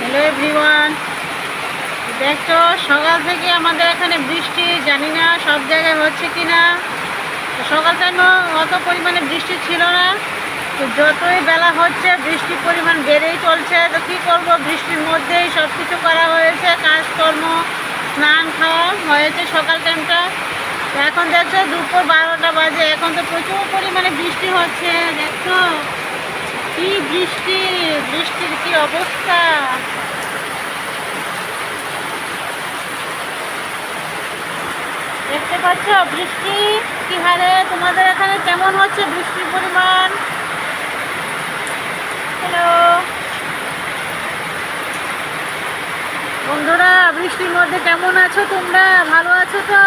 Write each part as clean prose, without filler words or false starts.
Hello everyone, দেখছো সকাল থেকে আমাদের এখানে বৃষ্টি, জানি না সব জায়গায় হচ্ছে কি না। সকাল টাইম অত পরিমাণে বৃষ্টি ছিল না, তো যতই বেলা হচ্ছে বৃষ্টির পরিমাণ বেড়েই চলছে। তো কী করবো, বৃষ্টির মধ্যেই সব কিছু করা হয়েছে, কাজকর্ম, স্নান খাওয়া হয়েছে সকাল টাইমটা। তো এখন দেখছো দুপুর 12টা বাজে, এখন তো প্রচুর পরিমাণে বৃষ্টি হচ্ছে। দেখছো কি বৃষ্টি, বৃষ্টির কি অবস্থা। দেখতে পাচ্ছ বৃষ্টি কি হারে, তোমাদের এখানে কেমন হচ্ছে বৃষ্টির পরিমাণ? হ্যালো বন্ধুরা, বৃষ্টির মধ্যে কেমন আছো তোমরা? ভালো আছো তো?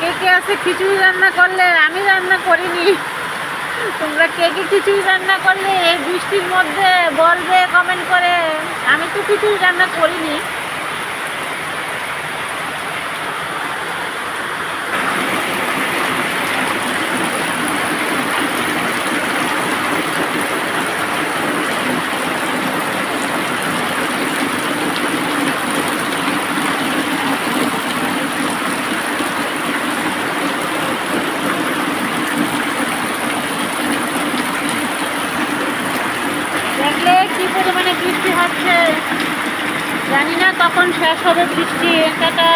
কে কে আছে খিচুড়ি রান্না করলে? আমি রান্না করিনি। তোমরা কে কে খিচুড়ি রান্না করলে এই বৃষ্টির মধ্যে বলবে কমেন্ট করে। আমি তো খিচুড়ি রান্না করিনি। দেখলে কি পরিমাণে বৃষ্টি হচ্ছে, জানি না কখন শেষ হবে বৃষ্টি। টাটা।